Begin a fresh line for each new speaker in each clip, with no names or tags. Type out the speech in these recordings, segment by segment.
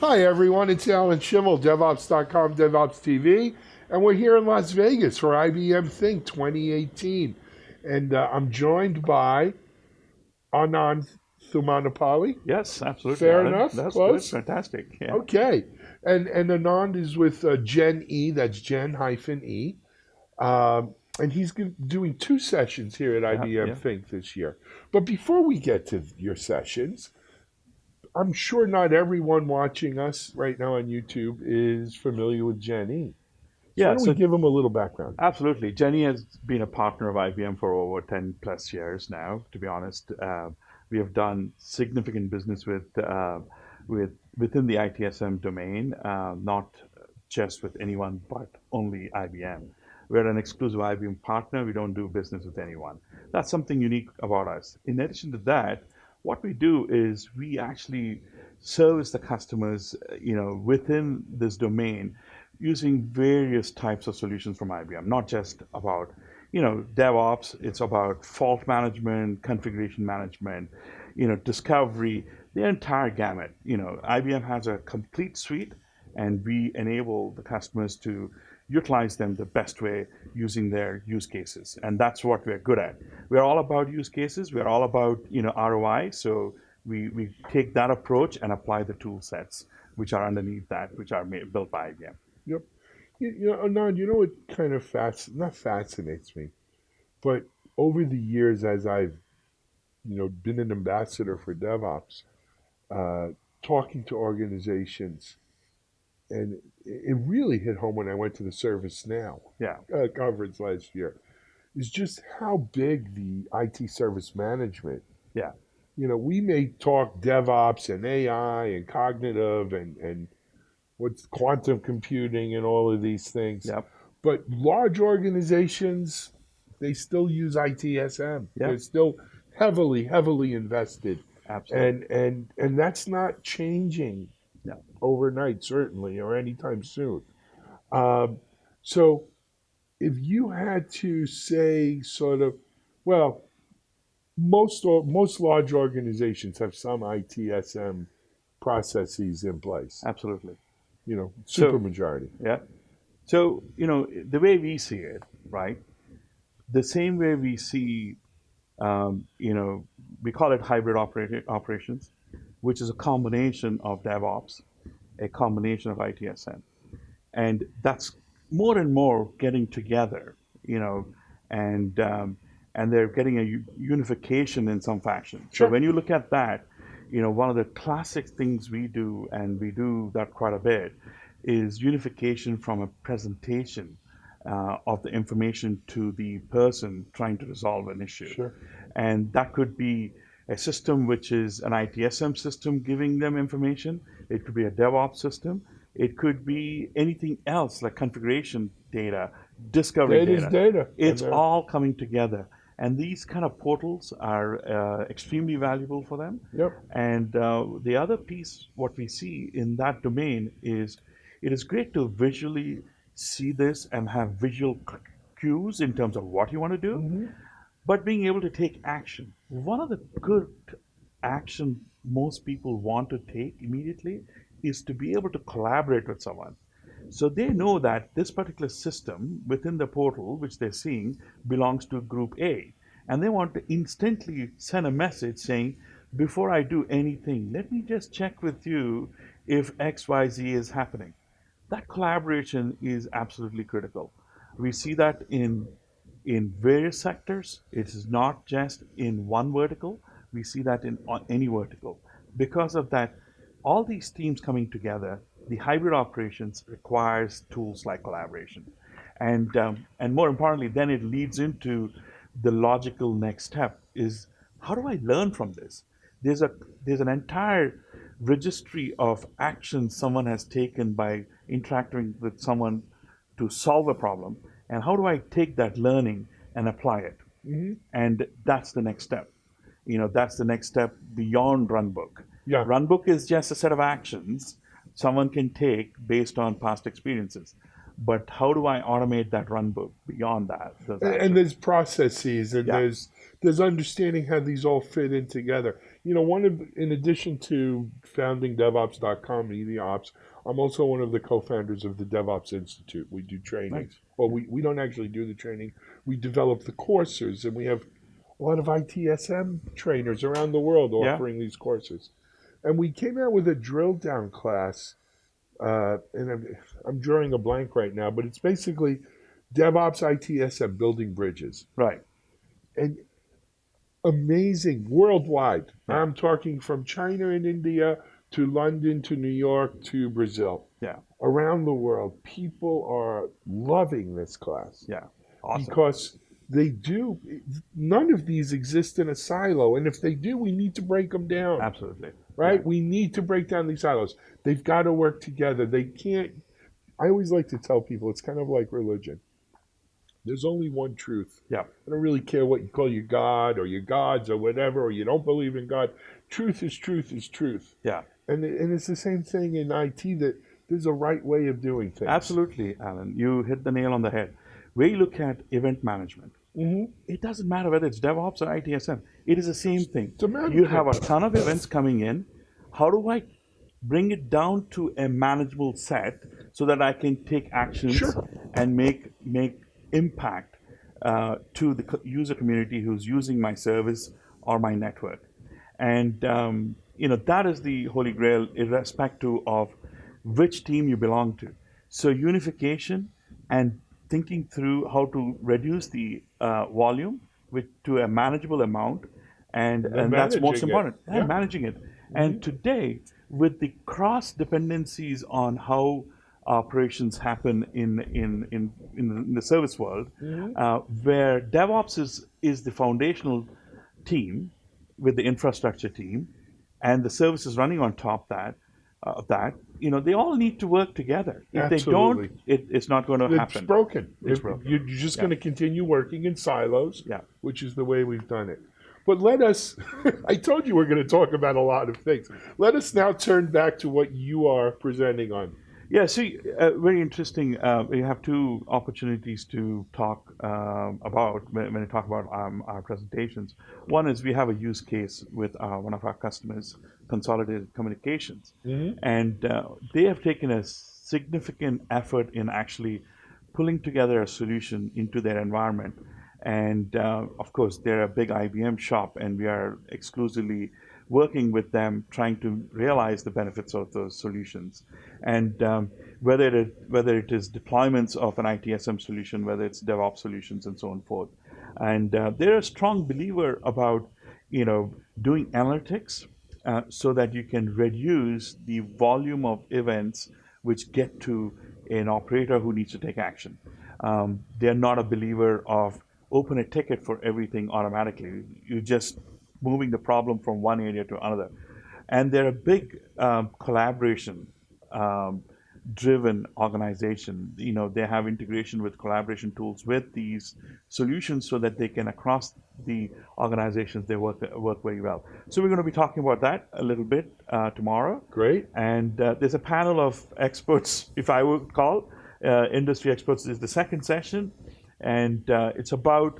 Hi, everyone. It's Alan Schimmel, DevOps.com, DevOps TV, and we're here in Las Vegas for IBM Think 2018. And I'm joined by Anand Thummalapalli.
Yes, absolutely,
Fair
Alan.
enough?
That's good.
Close?
Fantastic. Yeah.
Okay. And Anand is with Gen E, that's Gen hyphen E. And he's doing two sessions here at
Yeah.
IBM
Yeah.
Think this year. But before we get to your sessions, I'm sure not everyone watching us right now on YouTube is familiar with Gen E. So why
Yeah.
don't we
So
give them a little background?
absolutely. Jenny has been a partner of IBM for over 10 plus years now, to be honest. We have done significant business within the ITSM domain, not just with anyone, but only IBM. We're an exclusive IBM partner. We don't do business with anyone. That's something unique about us. In addition to that, what we do is we actually service the customers, within this domain using various types of solutions from IBM, not just about, DevOps. It's about fault management, configuration management, discovery, the entire gamut. IBM has a complete suite, and we enable the customers to utilize them the best way using their use cases. And that's what we're good at. We're all about use cases. We're all about, ROI. So we take that approach and apply the tool sets which are underneath that, which are built by IBM.
Yep. Anand, you know what kind of not fascinates me, but over the years as I've, been an ambassador for DevOps, uh, talking to organizations, and it really hit home when I went to the ServiceNow
Yeah,
conference last year, is just how big the IT service management.
yeah,
We may talk DevOps and AI and cognitive and what's quantum computing and all of these things,
yeah,
but large organizations, they still use ITSM.
yeah,
They're still heavily invested,
absolutely.
and that's not changing
Yeah.
overnight, certainly, or anytime soon. Um, so, if you had to say, sort of, well, most large organizations have some ITSM processes in place.
Absolutely.
Super
So,
majority.
yeah. So, the way we see it, right? The same way we see, we call it hybrid operations, which is a combination of DevOps, a combination of ITSM. And that's more and more getting together, you know, and um, and they're getting a unification in some fashion. So
Sure.
when you look at that, one of the classic things we do, and we do that quite a bit, is unification from a presentation of the information to the person trying to resolve an issue.
Sure.
And that could be a system which is an ITSM system giving them information. It could be a DevOps system. It could be anything else like configuration data, discovery
Data is
data.
data, and
It's all coming together. And these kind of portals are extremely valuable for them.
yep.
And the other piece, what we see in that domain is it is great to visually see this and have visual cues in terms of what you want to do,
Hmm.
but being able to take action. One of the good action most people want to take immediately is to be able to collaborate with someone. So they know that this particular system within the portal, which they're seeing, belongs to group A. And they want to instantly send a message saying, before I do anything, let me just check with you if XYZ is happening. That collaboration is absolutely critical. We see that in various sectors. It is not just in one vertical. We see that in any vertical. Because of that, all these teams coming together, the hybrid operations requires tools like collaboration, and more importantly, then it leads into the logical next step is how do I learn from this? There's a there's an entire registry of actions someone has taken by interacting with someone to solve a problem, and how do I take that learning and apply it?
Hmm.
And that's the next step. That's the next step beyond runbook.
Yeah.
Runbook is just a set of actions someone can take based on past experiences. but how do I automate that run book beyond that, those
And
actions?
there's processes, and
Yeah,
there's understanding how these all fit in together. In addition to founding DevOps.com, Media Ops, I'm also one of the co-founders of the DevOps Institute. We do training.
nice.
Well, we don't actually do the training. We develop the courses, and we have a lot of ITSM trainers around the world
Yeah,
offering these courses. And we came out with a drill down class, and I'm drawing a blank right now, but it's basically DevOps, ITSM, building bridges.
right.
And amazing worldwide.
Yeah,
I'm talking from China and India to London to New York to Brazil.
yeah,
Around the world, people are loving this class
yeah. Awesome.
because they do. None of these exist in a silo. And if they do, we need to break them down,
Absolutely. Yeah,
right? We need to break down these silos. They've got to work together. They can't. I always like to tell people it's kind of like religion. There's only one truth.
yeah,
I don't really care what you call your God or your gods or whatever, or you don't believe in God. Truth is truth is truth.
yeah.
And it's the same thing in IT that there's a right way of doing things.
Absolutely, Alan. You hit the nail on the head. We look at event management.
Mm-hmm.
It doesn't matter whether it's DevOps or ITSM. It is the same thing.
It's a
You have a
management.
ton of events coming in. How do I bring it down to a manageable set so that I can take actions
Sure.
and make impact to the user community who's using my service or my network? And that is the holy grail, irrespective of which team you belong to. So unification and thinking through how to reduce the volume to a manageable amount, and
And then
and that's most
managing it.
important. And
Yeah.
managing it.
Mm-hmm.
And today, with the cross dependencies on how operations happen in the service world,
Mm-hmm.
where DevOps is the foundational team with the infrastructure team, and the services running on top of that, they all need to work together. If they don't,
Absolutely.
it's not going to
It's
happen.
broken.
It's broken.
You're just
Yeah,
going to continue working in silos,
yeah.
which is the way we've done it. But let us, I told you we're going to talk about a lot of things. Let us now turn back to what you are presenting on.
Yeah, so very interesting. We have two opportunities to talk about when we talk about our presentations. One is we have a use case with one of our customers, Consolidated Communications,
Mm-hmm.
and they have taken a significant effort in actually pulling together a solution into their environment. And of course, they're a big IBM shop, and we are exclusively working with them, trying to realize the benefits of those solutions. And whether it is deployments of an ITSM solution, whether it's DevOps solutions, and so on and forth. And they're a strong believer about doing analytics so that you can reduce the volume of events which get to an operator who needs to take action. They're not a believer of open a ticket for everything automatically. You're just moving the problem from one area to another. And they're a big collaboration driven organization. They have integration with collaboration tools with these solutions so that they can across the organizations they work very well. So we're going to be talking about that a little bit tomorrow.
Great.
And there's a panel of experts, if I would call industry experts. This is the second session, and it's about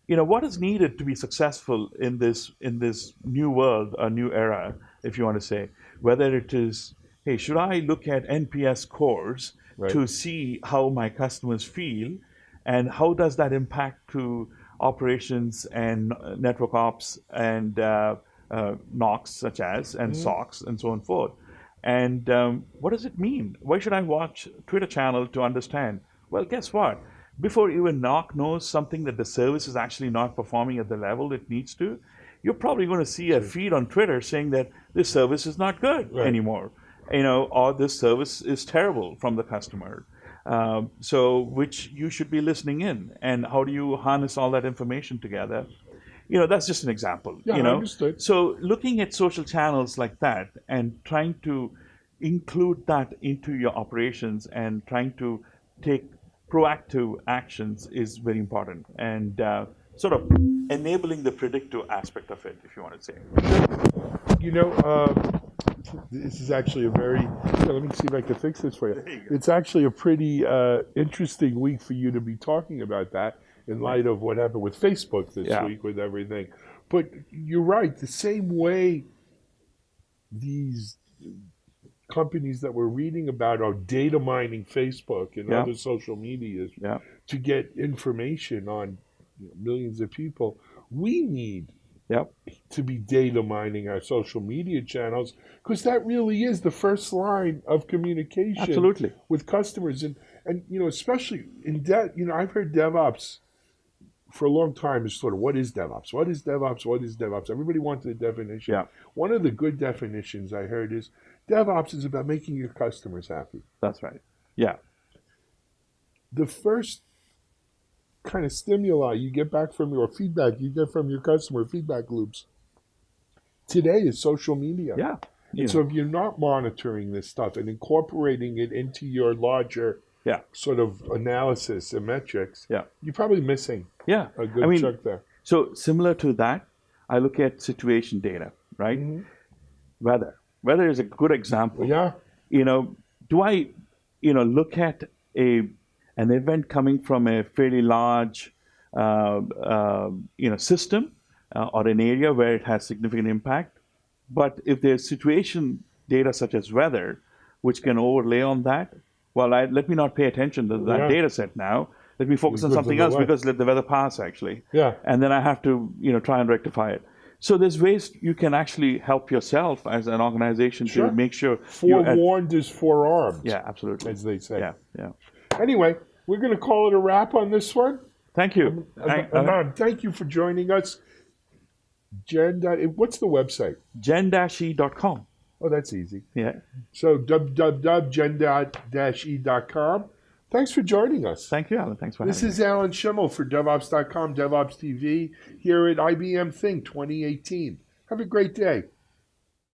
what is needed to be successful in this new world, a new era, if you want to say. Whether it is, hey, should I look at NPS scores
Right.
to see how my customers feel, and how does that impact to operations and network ops and NOCs such as and
Mm-hmm.
SOCs and so on and forth. And what does it mean? Why should I watch Twitter channel to understand? Well, guess what? Before even NOC knows something that the service is actually not performing at the level it needs to, you're probably going to see a feed on Twitter saying that this service is not good
Right.
anymore, or this service is terrible from the customer. So which you should be listening in, and how do you harness all that information together? That's just an example.
Yeah, I understood.
So looking at social channels like that and trying to include that into your operations and trying to take proactive actions is very important, and sort of enabling the predictive aspect of it, if you want to say.
You know, This is actually a very. Here, let me see if I can fix this for you.
There you go.
It's actually a pretty interesting week for you to be talking about that in light of what happened with Facebook this
Yeah.
week with everything. But you're right. The same way these companies that we're reading about are data mining Facebook and
Yeah.
other social medias
Yeah.
to get information on millions of people, we need
Yep.
to be data mining our social media channels because that really is the first line of communication
Absolutely.
with customers and especially in I've heard DevOps for a long time is sort of what is DevOps? What is DevOps? What is DevOps? Everybody wants a definition.
Yeah.
One of the good definitions I heard is DevOps is about making your customers happy.
That's right. Yeah.
The first kind of stimuli you get back from your feedback you get from your customer feedback loops today is social media.
Yeah.
And so if you're not monitoring this stuff and incorporating it into your larger
Yeah.
sort of analysis and metrics,
Yeah.
you're probably missing
Yeah.
a good chunk there.
So similar to that, I look at situation data, right?
Mm-hmm.
Weather is a good example.
Yeah.
Do I, look at an event coming from a fairly large, system or an area where it has significant impact? But if there's situation data such as weather, which can overlay on that, well, let me not pay attention to that
Yeah.
data set now. Let me focus on
Good
something
to
else
know.
because let the weather pass actually.
Yeah.
And then I have to, try and rectify it. So there's ways you can actually help yourself as an organization
Sure.
to make sure you're
Forewarned is forearmed,
yeah, absolutely.
as they say.
Yeah, yeah.
Anyway, we're going to call it a wrap on this one.
Thank you.
Anand, thank you for joining us. What's the website?
Gen-e.com.
Oh, that's easy.
Yeah.
So www.gen-e.com. Thanks for joining us.
Thank you, Alan. Thanks for
This
having me.
is Alan Schimmel for DevOps.com, DevOps TV, here at IBM Think 2018. Have a great day.